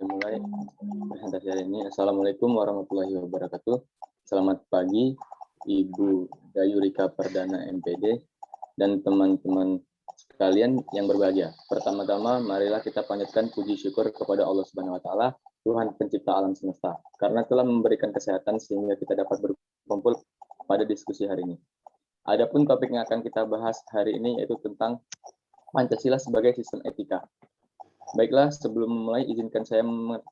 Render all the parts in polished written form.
Mulai presentasi hari ini. Assalamualaikum warahmatullahi wabarakatuh. Selamat pagi, Ibu Dayurika Perdana MPD dan teman-teman sekalian yang berbahagia. Pertama-tama, marilah kita panjatkan puji syukur kepada Allah Subhanahu wa Ta'ala, Tuhan Pencipta alam semesta, karena telah memberikan kesehatan sehingga kita dapat berkumpul pada diskusi hari ini. Adapun topik yang akan kita bahas hari ini yaitu tentang Pancasila sebagai sistem etika. Baiklah, sebelum memulai, izinkan saya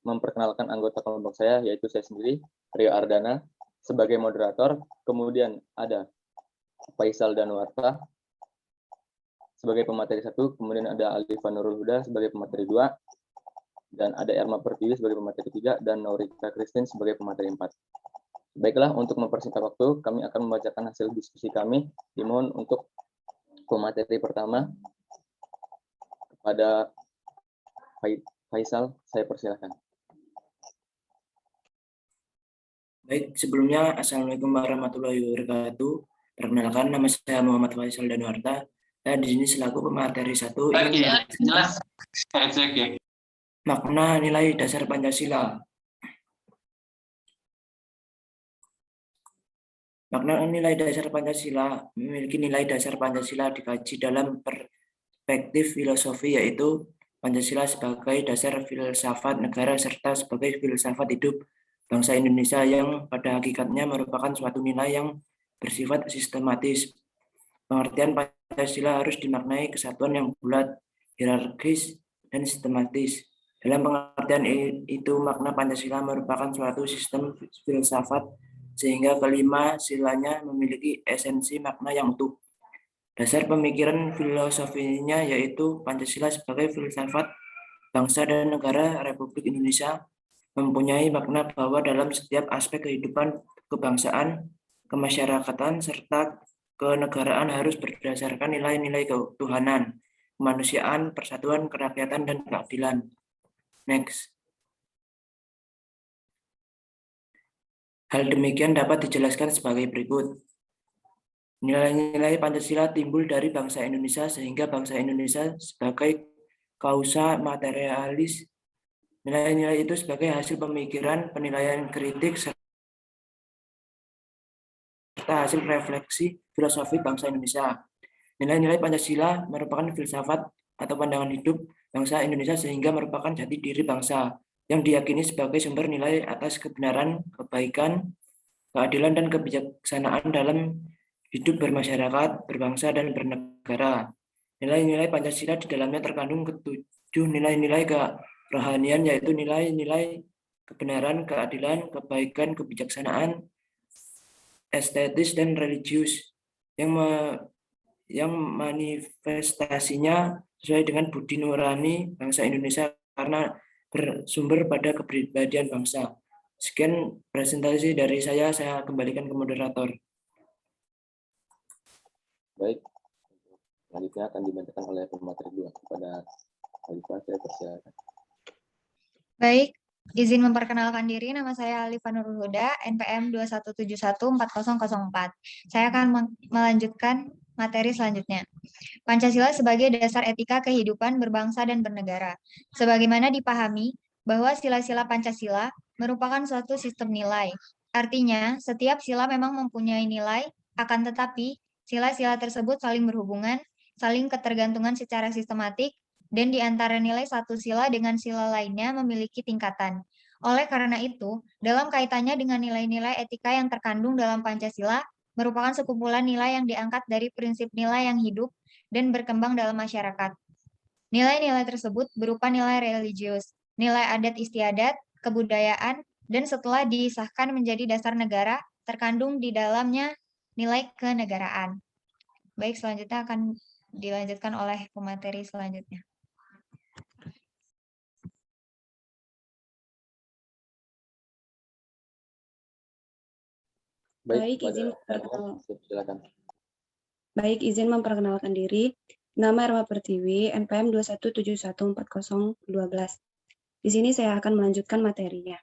memperkenalkan anggota kelompok saya, yaitu saya sendiri, Rio Ardana, sebagai moderator. Kemudian ada Faisal Danwarta sebagai pemateri 1, kemudian ada Alifa Nurul Huda sebagai pemateri 2, dan ada Erma Pertiwi sebagai pemateri 3, dan Naurika Christine sebagai pemateri 4. Baiklah, untuk mempersingkat waktu, kami akan membacakan hasil diskusi kami. Dimohon untuk pemateri pertama kepada Faisal, saya persilahkan. Baik, sebelumnya Assalamualaikum warahmatullahi wabarakatuh. Perkenalkan, nama saya Muhammad Faisal Danwarta. Saya di sini selaku pemateri 1 jelas. Makna nilai dasar Pancasila. Makna nilai dasar Pancasila memiliki nilai dasar Pancasila dikaji dalam perspektif filosofi, yaitu Pancasila sebagai dasar filsafat negara serta sebagai filsafat hidup bangsa Indonesia yang pada hakikatnya merupakan suatu nilai yang bersifat sistematis. Pengertian Pancasila harus dimaknai kesatuan yang bulat, hierarkis, dan sistematis. Dalam pengertian itu, makna Pancasila merupakan suatu sistem filsafat sehingga kelima silanya memiliki esensi makna yang utuh. Dasar pemikiran filosofinya yaitu Pancasila sebagai filsafat bangsa dan negara Republik Indonesia mempunyai makna bahwa dalam setiap aspek kehidupan kebangsaan, kemasyarakatan, serta kenegaraan harus berdasarkan nilai-nilai ketuhanan, kemanusiaan, persatuan, kerakyatan, dan keadilan. Next. Hal demikian dapat dijelaskan sebagai berikut. Nilai-nilai Pancasila timbul dari bangsa Indonesia sehingga bangsa Indonesia sebagai kausa materialis. Nilai-nilai itu sebagai hasil pemikiran, penilaian kritik, serta hasil refleksi filosofi bangsa Indonesia. Nilai-nilai Pancasila merupakan filsafat atau pandangan hidup bangsa Indonesia sehingga merupakan jati diri bangsa yang diyakini sebagai sumber nilai atas kebenaran, kebaikan, keadilan, dan kebijaksanaan dalam hidup bermasyarakat, berbangsa, dan bernegara. Nilai-nilai Pancasila di dalamnya terkandung ketujuh nilai-nilai kerohanian, yaitu nilai-nilai kebenaran, keadilan, kebaikan, kebijaksanaan, estetis, dan religius yang manifestasinya sesuai dengan budi nurani bangsa Indonesia karena bersumber pada kepribadian bangsa. Sekian presentasi dari saya kembalikan ke moderator. Baik, selanjutnya akan dibacakan oleh pemateri 2 kepada Alifa, saya persilakan. Baik, izin memperkenalkan diri, nama saya Alifa Nurul Huda, NPM 21714004. Saya akan melanjutkan materi selanjutnya. Pancasila sebagai dasar etika kehidupan berbangsa dan bernegara. Sebagaimana dipahami bahwa sila-sila Pancasila merupakan suatu sistem nilai. Artinya, setiap sila memang mempunyai nilai, akan tetapi sila-sila tersebut saling berhubungan, saling ketergantungan secara sistematik, dan di antara nilai satu sila dengan sila lainnya memiliki tingkatan. Oleh karena itu, dalam kaitannya dengan nilai-nilai etika yang terkandung dalam Pancasila, merupakan sekumpulan nilai yang diangkat dari prinsip nilai yang hidup dan berkembang dalam masyarakat. Nilai-nilai tersebut berupa nilai religius, nilai adat istiadat, kebudayaan, dan setelah disahkan menjadi dasar negara, terkandung di dalamnya nilai kenegaraan. Baik, selanjutnya akan dilanjutkan oleh pemateri selanjutnya. Izin memperkenalkan diri. Nama Erma Pertiwi, NPM 21714012. Di sini saya akan melanjutkan materinya,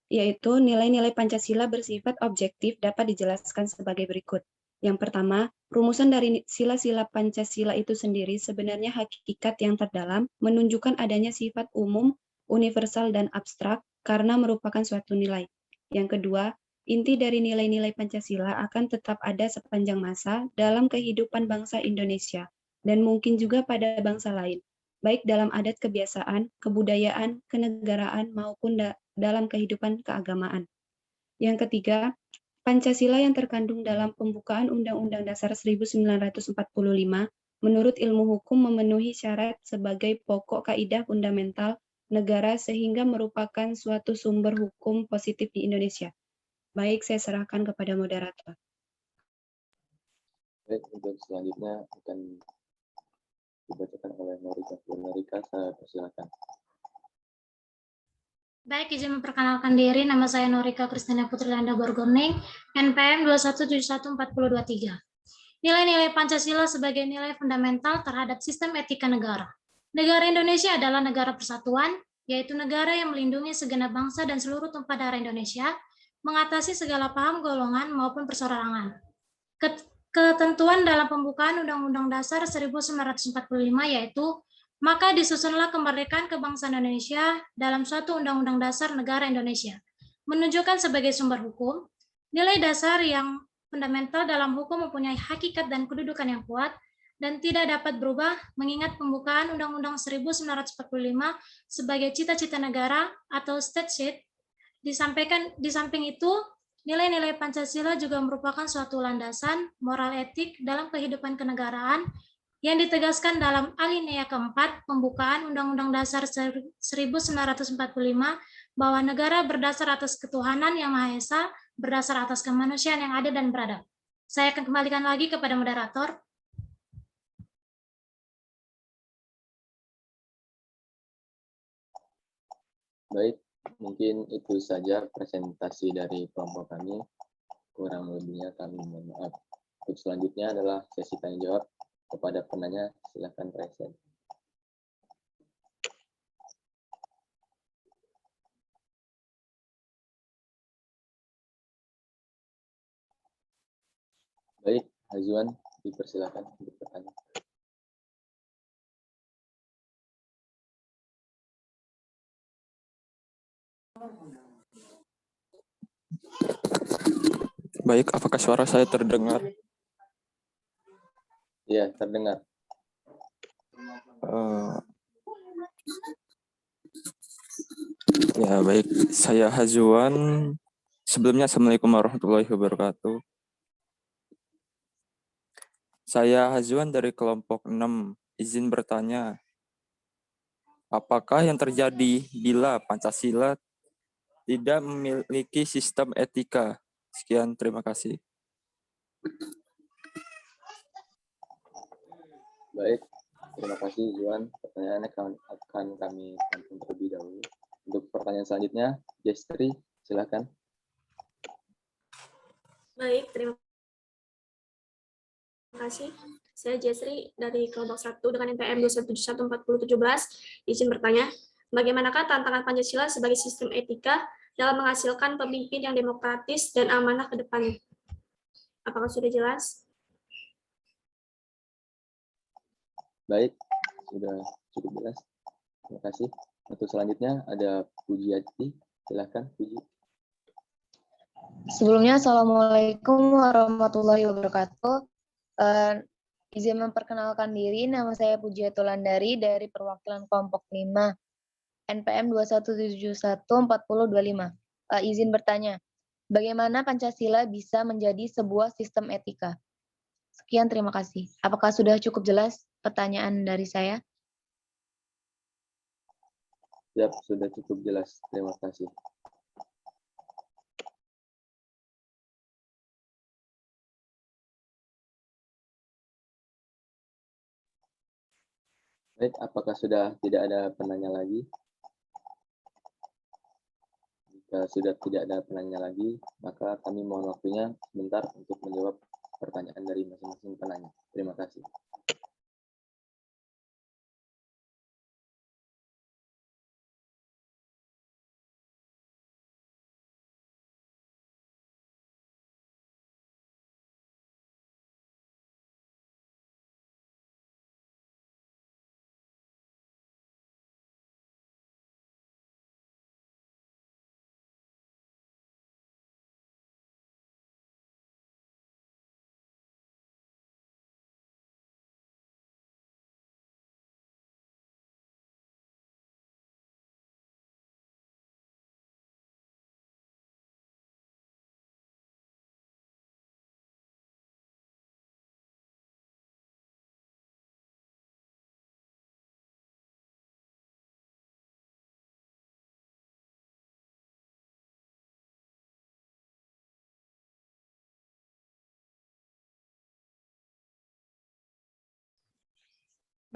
yaitu nilai-nilai Pancasila bersifat objektif dapat dijelaskan sebagai berikut. Yang pertama, rumusan dari sila-sila Pancasila itu sendiri sebenarnya hakikat yang terdalam menunjukkan adanya sifat umum universal dan abstrak karena merupakan suatu nilai. Yang kedua, inti dari nilai-nilai Pancasila akan tetap ada sepanjang masa dalam kehidupan bangsa Indonesia dan mungkin juga pada bangsa lain, baik dalam adat kebiasaan, kebudayaan, kenegaraan, maupun dalam kehidupan keagamaan. Yang ketiga, Pancasila yang terkandung dalam pembukaan Undang-Undang Dasar 1945 menurut ilmu hukum memenuhi syarat sebagai pokok kaidah fundamental negara sehingga merupakan suatu sumber hukum positif di Indonesia. Baik, saya serahkan kepada moderator. Baik, untuk selanjutnya akan dibacakan oleh Norika. Saya persilakan. Baik, izin memperkenalkan diri. Nama saya Norika Kristina Putri Landa Borgomning, NPM 21714023. Nilai-nilai Pancasila sebagai nilai fundamental terhadap sistem etika negara. Negara Indonesia adalah negara persatuan, yaitu negara yang melindungi segenap bangsa dan seluruh tumpah darah Indonesia, mengatasi segala paham golongan maupun perseorangan. Ketentuan dalam pembukaan Undang-Undang Dasar 1945 yaitu maka disusunlah kemerdekaan kebangsaan Indonesia dalam suatu Undang-Undang Dasar Negara Indonesia, menunjukkan sebagai sumber hukum, nilai dasar yang fundamental dalam hukum mempunyai hakikat dan kedudukan yang kuat, dan tidak dapat berubah mengingat pembukaan Undang-Undang 1945 sebagai cita-cita negara atau state sheet. Di samping itu, nilai-nilai Pancasila juga merupakan suatu landasan moral etik dalam kehidupan kenegaraan yang ditegaskan dalam alinea keempat pembukaan Undang-Undang Dasar 1945 bahwa negara berdasar atas ketuhanan yang Maha Esa, berdasar atas kemanusiaan yang adil dan beradab. Saya akan kembalikan lagi kepada moderator. Baik, mungkin itu saja presentasi dari kelompok kami. Kurang lebihnya kami mohon maaf. Untuk selanjutnya adalah sesi tanya jawab. Kepada penanya, silakan present. Baik, Hazuan, dipersilakan untuk bertanya. Baik, apakah suara saya terdengar? Iya, terdengar. Ya, baik. Saya Hazuan. Sebelumnya, Assalamualaikum warahmatullahi wabarakatuh. Saya Hazuan dari kelompok 6. Izin bertanya, apakah yang terjadi bila Pancasila tidak memiliki sistem etika? Sekian, terima kasih. Baik, terima kasih Zuan. Pertanyaannya akan kami tampung terlebih dahulu. Untuk pertanyaan selanjutnya, Jestri, silakan. Baik, terima kasih. Saya Jestri dari kelompok 1 dengan NPM 2171417. Izin bertanya, bagaimanakah tantangan Pancasila sebagai sistem etika dalam menghasilkan pemimpin yang demokratis dan amanah ke depannya? Apakah sudah jelas? Baik, sudah cukup jelas. Terima kasih. Untuk selanjutnya ada Pujiati, silakan Puji. Sebelumnya, Assalamualaikum warahmatullahi wabarakatuh. Izin memperkenalkan diri, nama saya Pujiati Landari dari perwakilan kelompok 5, NPM 21714025. Izin bertanya, bagaimana Pancasila bisa menjadi sebuah sistem etika? Sekian, terima kasih. Apakah sudah cukup jelas pertanyaan dari saya? Ya, sudah cukup jelas. Terima kasih. Baik, apakah sudah tidak ada penanya lagi? Jika sudah tidak ada penanya lagi, maka kami mohon waktunya sebentar untuk menjawab pertanyaan dari masing-masing penanya. Terima kasih.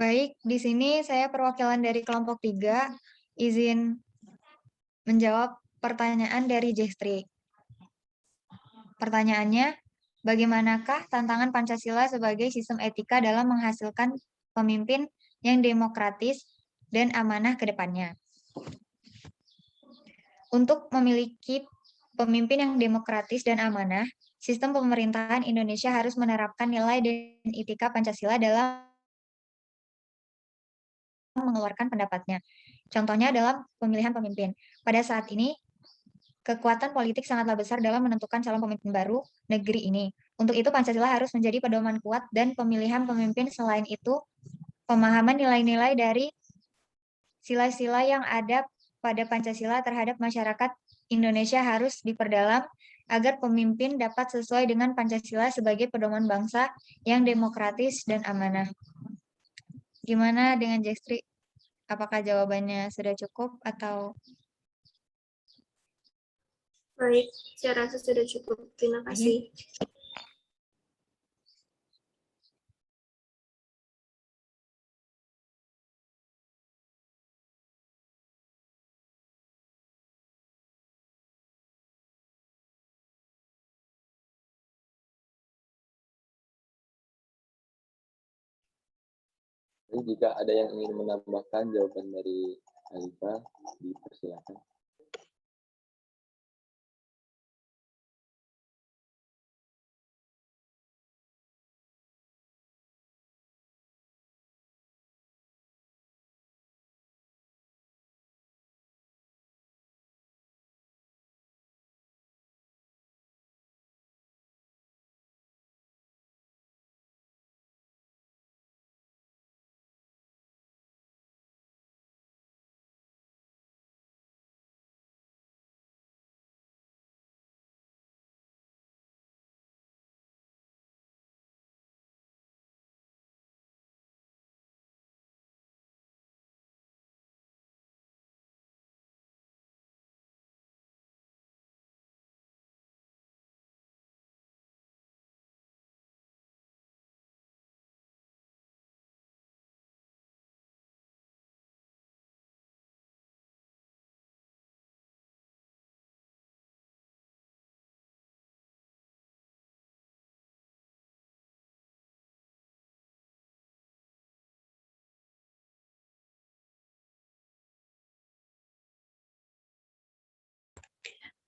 Baik, di sini saya perwakilan dari kelompok 3, izin menjawab pertanyaan dari Jestri. Pertanyaannya, bagaimanakah tantangan Pancasila sebagai sistem etika dalam menghasilkan pemimpin yang demokratis dan amanah ke depannya? Untuk memiliki pemimpin yang demokratis dan amanah, sistem pemerintahan Indonesia harus menerapkan nilai dan etika Pancasila dalam mengeluarkan pendapatnya. Contohnya dalam pemilihan pemimpin. Pada saat ini, kekuatan politik sangatlah besar dalam menentukan calon pemimpin baru negeri ini. Untuk itu, Pancasila harus menjadi pedoman kuat dan pemilihan pemimpin. Selain itu, pemahaman nilai-nilai dari sila-sila yang ada pada Pancasila terhadap masyarakat Indonesia harus diperdalam agar pemimpin dapat sesuai dengan Pancasila sebagai pedoman bangsa yang demokratis dan amanah. Gimana dengan Jestri? Apakah jawabannya sudah cukup atau? Baik, saya rasa sudah cukup. Terima kasih. Jadi jika ada yang ingin menambahkan jawaban dari Alifa, dipersilakan.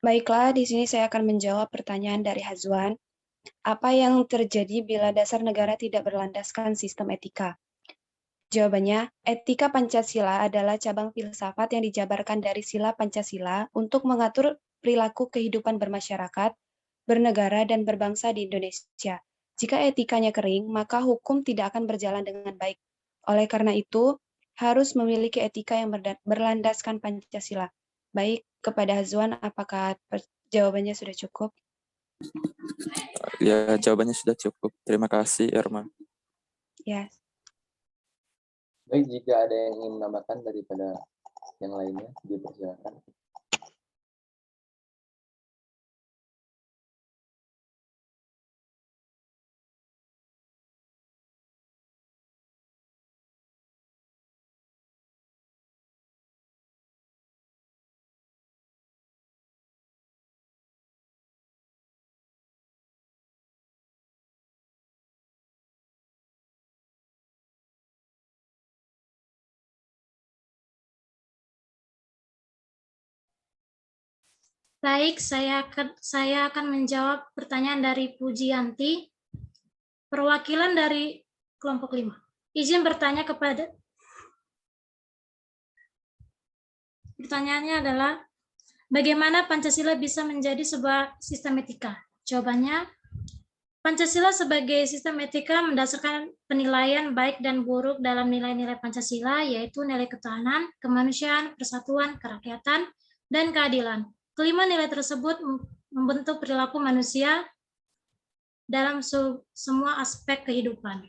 Baiklah, di sini saya akan menjawab pertanyaan dari Hazwan. Apa yang terjadi bila dasar negara tidak berlandaskan sistem etika? Jawabannya, etika Pancasila adalah cabang filsafat yang dijabarkan dari sila Pancasila untuk mengatur perilaku kehidupan bermasyarakat, bernegara, dan berbangsa di Indonesia. Jika etikanya kering, maka hukum tidak akan berjalan dengan baik. Oleh karena itu, harus memiliki etika yang berlandaskan Pancasila. Baik, kepada Hazwan, apakah jawabannya sudah cukup? Ya, jawabannya sudah cukup. Terima kasih, Irma. Ya. Baik, jika ada yang ingin menambahkan daripada yang lainnya, dipersilakan. Baik, saya akan menjawab pertanyaan dari Pujianti, perwakilan dari kelompok 5. Izin bertanya kepada pertanyaannya adalah bagaimana Pancasila bisa menjadi sebuah sistem etika? Jawabannya, Pancasila sebagai sistem etika mendasarkan penilaian baik dan buruk dalam nilai-nilai Pancasila, yaitu nilai ketahanan, kemanusiaan, persatuan, kerakyatan, dan keadilan. Kelima nilai tersebut membentuk perilaku manusia dalam semua aspek kehidupan.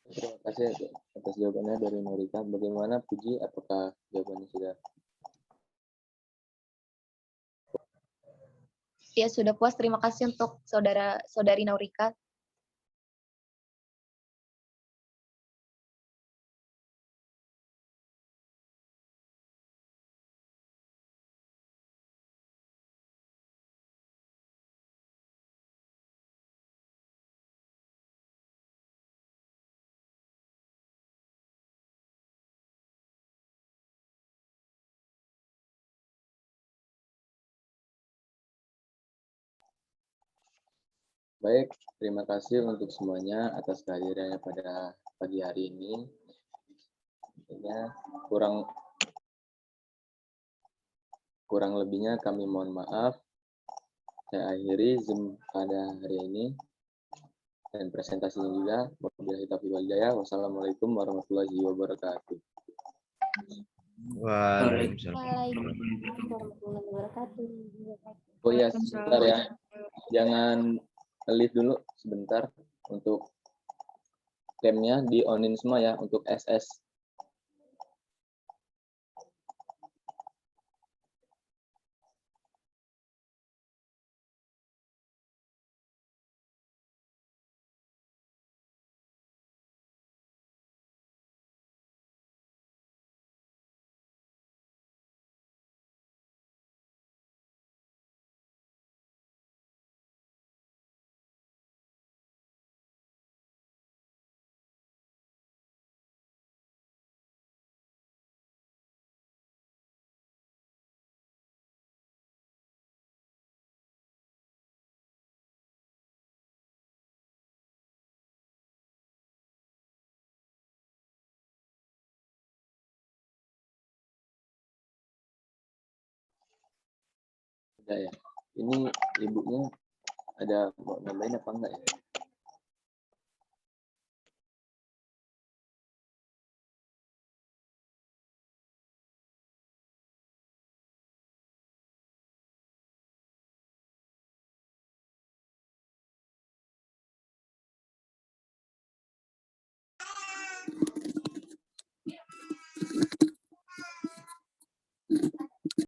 Terima kasih atas jawabannya dari Norika. Bagaimana Puji? Apakah jawabannya sudah? Ya, sudah puas. Terima kasih untuk saudari Naurika. Baik, terima kasih untuk semuanya atas kehadirannya pada pagi hari ini. Intinya kurang lebihnya kami mohon maaf. Saya akhiri Zoom pada hari ini dan presentasinya juga. Wabillahi taufiq wal hidayah. Wassalamualaikum warahmatullahi wabarakatuh. Waalaikumsalam. Oh ya, sebentar ya. Jangan leave dulu sebentar untuk camnya di onin semua ya untuk SS. Udah ya. Ini ibunya ada mau nambahin apa enggak ya?